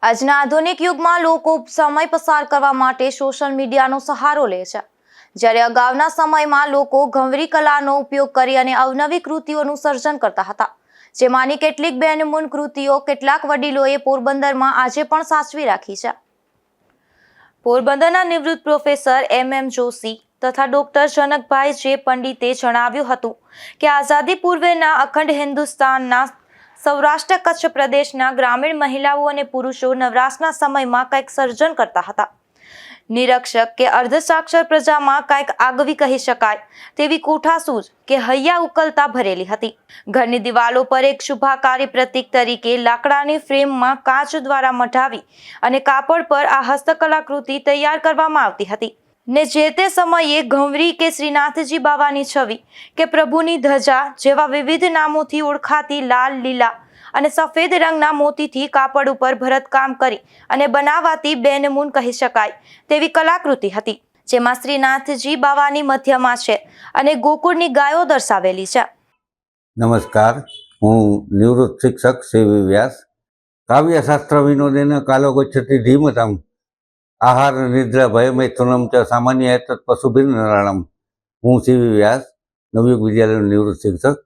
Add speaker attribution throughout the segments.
Speaker 1: આજના આધુનિક યુગમાં લોકો સમય પસાર કરવા માટે સોશિયલ મીડિયાનો સહારો લે છે, જ્યારે અગાઉના સમયમાં લોકો ઘંવરી કલાનો ઉપયોગ કરી અને અવનવી કૃતિઓનું સર્જન કરતા હતા, જેમાંની કેટલીક બેનમૂન કૃતિઓ કેટલાક વડીલોએ પોરબંદરમાં આજે પણ સાચવી રાખી છે. પોરબંદરના નિવૃત્ત પ્રોફેસર એમ જોશી તથા ડોક્ટર જનકભાઈ જે પંડિતે જણાવ્યું હતું કે આઝાદી પૂર્વેના અખંડ હિન્દુસ્તાનના સૌરાષ્ટ્ર કચ્છ પ્રદેશના ગ્રામીણ મહિલાઓ અને પુરુષો નવરાશના સમયમાં કંઈક સર્જન કરતા હતા. નિરક્ષર કે અર્ધસાક્ષર પ્રજામાં કંઈક આગવી કહી શકાય તેવી કોઠાસૂઝ કે હૈયા ઉકલતા ભરેલી હતી. ઘરની દિવાલો પર એક શુભાકારી પ્રતીક તરીકે લાકડાની ફ્રેમમાં કાચ દ્વારા મઢાવી અને કાપડ પર આ હસ્તકલાકૃતિ તૈયાર કરવામાં આવતી હતી ને જે તે સમયે ઘંવરી કે શ્રીનાથજી બાવાની છવી કે પ્રભુની ધજા જેવા વિવિધ નામોથી ઓળખાતી લાલ, લીલા અને સફેદ રંગના મોતીથી કાપડ ઉપર ભરતકામ કરી અને બનાવાતી બેનમૂન કહી શકાય તેવી કલાકૃતિ હતી, જેમાં શ્રીનાથજી બાવાની મધ્યમાં છે અને ગોકુળની ગાયો દર્શાવેલી છે.
Speaker 2: નમસ્કાર, હું નિવૃત્ત શિક્ષક સીવી વ્યાસ. કાવ્યશાસ્ત્ર વિનોદેન કાલો ગચ્છતિ ધીમતામ આહાર નિદ્રા ભયમૈથુનમ ચ સામાન્ય એતત પશુભિર નરાણમ. હું સીવી વ્યાસ, નવયુગ વિદ્યાલયનો નિવૃત્ત શિક્ષક.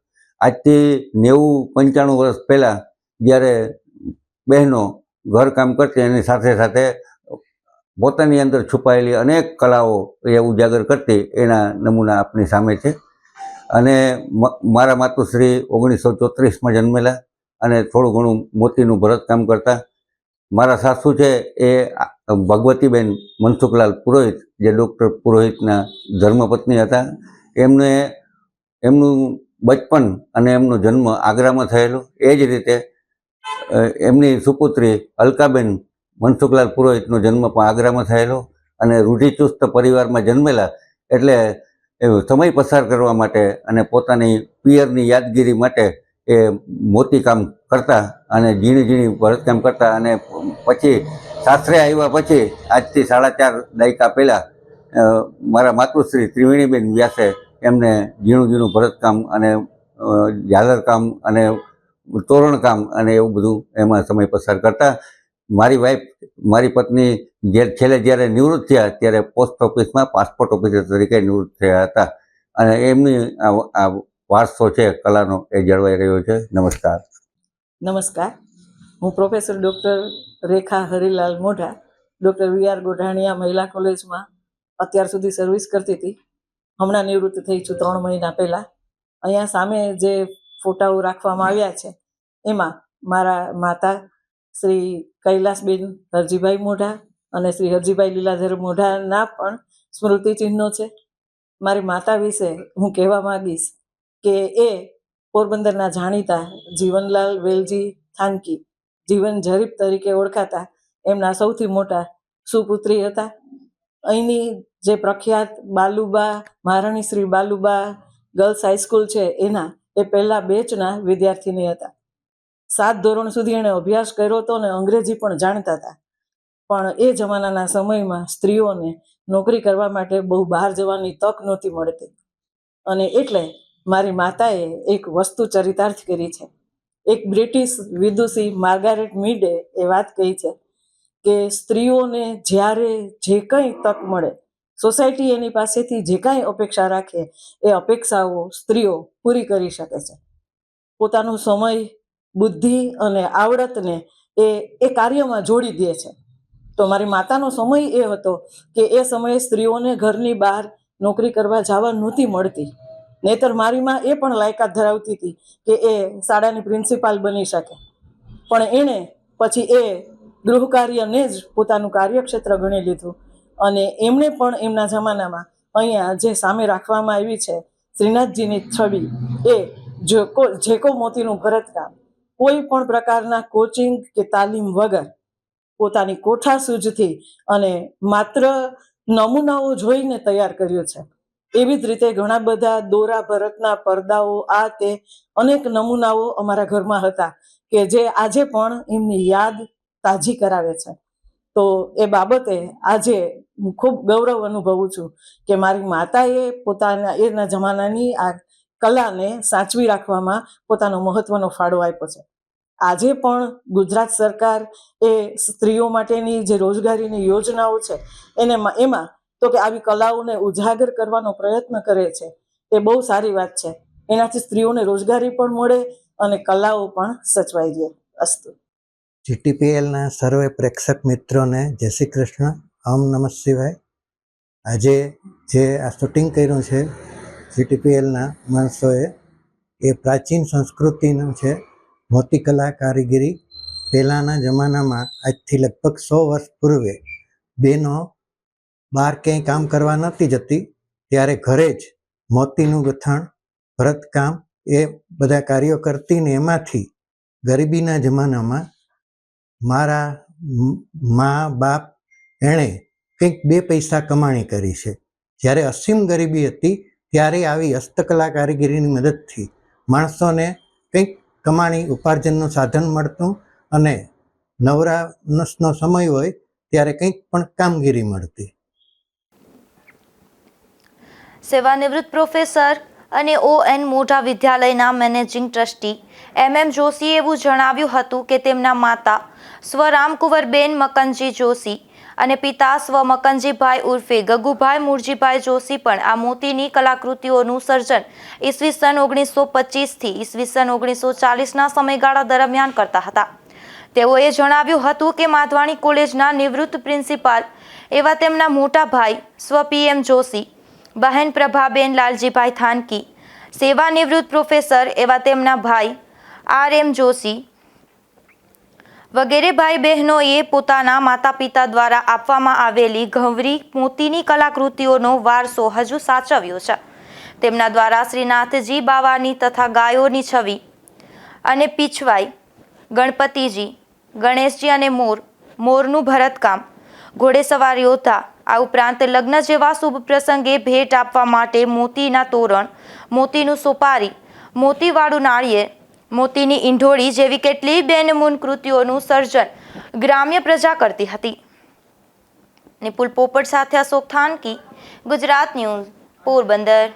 Speaker 2: આજથી 90-95 વર્ષ પહેલાં જ્યારે બહેનો ઘરકામ કરતી એની સાથે સાથે પોતાની અંદર છુપાયેલી અનેક કલાઓ એ ઉજાગર કરતી એના નમૂના આપની સામે છે. અને મારા માતુશ્રી 1934માં જન્મેલા અને થોડું ઘણું મોતીનું ભરતકામ કરતા. મારા સાસુ છે એ ભગવતીબેન મનસુખલાલ પુરોહિત, જે ડૉક્ટર પુરોહિતના ધર્મપત્ની હતા. એમનું બચપન અને એમનો જન્મ આગ્રામાં થયેલો. એ જ રીતે એમની સુપુત્રી અલકાબેન મનસુખલાલ પુરોહિતનો જન્મ પણ આગ્રામાં થયેલો અને રૂઢિચુસ્ત પરિવારમાં જન્મેલા એટલે સમય પસાર કરવા માટે અને પોતાની પિયરની યાદગીરી માટે એ મોતીકામ કરતા અને ઝીણી ઝીણી ભરતકામ કરતા. અને પછી સાસરે આવ્યા પછી આજથી 4.5 દાયકા પહેલાં મારા માતુશ્રી ત્રિવેણીબેન વ્યાસે એમને ઝીણું ઝીણું ભરતકામ અને ઝાલરકામ અને તોરણકામ અને એવું બધું એમાં સમય પસાર કરતા. મારી પત્ની છેલ્લે જ્યારે નિવૃત્ત થયા ત્યારે પોસ્ટ ઓફિસમાં પાસપોર્ટ ઓફિસર તરીકે નિવૃત્ત થયા હતા અને એમની આ વારસો છે કલાનો એ જળવાઈ રહ્યો છે. નમસ્કાર.
Speaker 3: નમસ્કાર, હું પ્રોફેસર ડૉક્ટર રેખા હરિલાલ મોઢા, ડૉક્ટર વી.આર. ગોઢાણીયા મહિલા કોલેજમાં અત્યાર સુધી સર્વિસ કરતી હતી. હમણાં નિવૃત્ત થઈ છું 3 મહિના પહેલાં. અહીંયા સામે જે ફોટાઓ રાખવામાં આવ્યા છે એમાં મારા માતા શ્રી કૈલાસબેન હરજીભાઈ મોઢા અને શ્રી હરજીભાઈ લીલાધર મોઢાના પણ સ્મૃતિ ચિહ્નો છે. મારી માતા વિશે હું કહેવા માંગીશ કે એ પોરબંદરના જાણીતા જીવનલાલ વેલજી થાનકી, જીવન જરીફ તરીકે ઓળખાતા એમના સૌથી મોટા સુપુત્રી હતા. અહીંની જે પ્રખ્યાત બાલુબા, મહારાણી શ્રી બાલુબા ગર્લ્સ હાઈસ્કૂલ છે એના એ પહેલા બેચના વિદ્યાર્થીની હતા. 7 ધોરણ સુધી એણે અભ્યાસ કર્યો હતો અને અંગ્રેજી પણ જાણતા હતા. પણ એ જમાનાના સમયમાં સ્ત્રીઓને નોકરી કરવા માટે બહુ બહાર જવાની તક નહોતી મળતી અને એટલે મારી માતાએ એક વસ્તુ ચરિતાર્થ કરી છે. એક બ્રિટિશ વિદુષી માર્ગારેટ મીડે એ વાત કહી છે કે સ્ત્રીઓને જ્યારે જે કંઈ તક મળે, સોસાયટી એની પાસેથી જે કાંઈ અપેક્ષા રાખે એ અપેક્ષાઓ સ્ત્રીઓ પૂરી કરી શકે છે. પોતાનો સમય, બુદ્ધિ અને આવડતને એ કાર્યમાં જોડી દે છે. તો મારી માતાનો સમય એ હતો કે એ સમયે સ્ત્રીઓને ઘરની બહાર નોકરી કરવા જવા નહોતી મળતી. નહીંતર મારી માં એ પણ લાયકાત ધરાવતી હતી કે એ શાળાની પ્રિન્સિપાલ બની શકે. પણ એણે પછી એ ગૃહ કાર્યને જ પોતાનું કાર્યક્ષેત્ર ગણી લીધું અને એમણે પણ એમના જમાનામાં અહીંયા જે સામે રાખવામાં આવી છે શ્રીનાથજીની છબી, એ જેકો મોતીનું ભરતકામ કોઈ પણ પ્રકારના કોચિંગ કે તાલીમ વગર પોતાની કોઠાસૂઝથી અને માત્ર નમૂનાઓ જોઈને તૈયાર કર્યું છે. એવી જ રીતે ઘણા બધા દોરા ભરતના પડદાઓ, આ તે અનેક નમૂનાઓ અમારા ઘરમાં હતા કે જે આજે પણ એમની યાદ તાજી કરાવે છે. તો એ બાબતે આજે હું ખૂબ ગૌરવ અનુભવું છું કે મારી માતાએ પોતાના એના જમાનાની આ કલાને સાચવી રાખવામાં પોતાનો મહત્વનો ફાળો આપ્યો છે. આજે પણ ગુજરાત સરકાર એ સ્ત્રીઓ માટેની જે રોજગારીની યોજનાઓ છે એમાં તો કે આવી કલાઓને ઉજાગર કરવાનો પ્રયત્ન કરે છે એ બહુ સારી વાત છે. એનાથી સ્ત્રીઓને રોજગારી પણ મળે અને કલાઓ પણ સચવાઈ રહે. અસ્તુ.
Speaker 4: જીટીપીએલના સર્વે પ્રેક્ષક મિત્રોને જય શ્રી કૃષ્ણ. ઓમ નમઃ શિવાય. આજે જે આ શૂટિંગ કર્યું છે જીટીપીએલના માણસોએ એ પ્રાચીન સંસ્કૃતિનું છે. મોતીકલા કારીગરી પહેલાંના જમાનામાં આજથી લગભગ 100 વર્ષ પૂર્વે બહેનો બહાર ક્યાંય કામ કરવા નહોતી જતી ત્યારે ઘરે જ મોતીનું ગૂંથણ, ભરતકામ એ બધા કાર્યો કરતી ને એમાંથી ગરીબીના જમાનામાં મારા મા બાપ એણે કંઈક 2 પૈસા કમાણી કરી છે. જ્યારે અસીમ ગરીબી હતી ત્યારે આવી હસ્તકલા કારીગરીની મદદથી માણસોને કંઈક કમાણી ઉપાર્જનનું સાધન મળતું અને નવરાશનો સમય હોય ત્યારે કંઈક પણ કામગીરી મળતી.
Speaker 1: સેવાનિવૃત્ત પ્રોફેસર અને ON મોઢા વિદ્યાલયના મેનેજિંગ ટ્રસ્ટી MM જોશીએ એવું જણાવ્યું હતું કે તેમના માતા સ્વ રામકુંવરબેન મકનજી જોશી અને પિતા સ્વ મકનજીભાઈ ઉર્ફે ગગુભાઈ મૂળજીભાઈ જોશી પણ આ મોતીની કલાકૃતિઓનું સર્જન ઈસવીસન 1925થી ઈસવીસન 1940ના સમયગાળા દરમિયાન કરતા હતા. તેઓએ જણાવ્યું હતું કે માધવાણી કોલેજના નિવૃત્ત પ્રિન્સિપાલ એવા તેમના મોટા ભાઈ સ્વ PM જોશી, બહેન પ્રભાબેન લાલજીભાઈ થાનકી, સેવાનિવૃત્ત પ્રોફેસર એવા તેમના ભાઈ RM જોશી વગેરે ભાઈ બહેનોએ પોતાના માતા પિતા દ્વારા આપવામાં આવેલી ઘવરી મોતીની કલાકૃતિઓનો વારસો હજુ સાચવ્યો છે. તેમના દ્વારા શ્રીનાથજી બાવાની તથા ગાયોની છવી અને પીછવાઈ, ગણપતિજી, ગણેશજી અને મોરનું ભરતકામ, ઘોડેસવાર યોદ્ધા, આ ઉપરાંત લગ્ન જેવા શુભ પ્રસંગે ભેટ આપવા માટે મોતીના તોરણ, મોતીનું સોપારી, મોતીવાળું નાળિયેર, મોતીની ઈંઢોળી જેવી કેટલીય બેનમૂન કૃતિઓનું સર્જન ગ્રામ્ય પ્રજા કરતી હતી. નિપુલ પોપટ સાથે અશોક થાનકી, ગુજરાત ન્યૂઝ, પોરબંદર.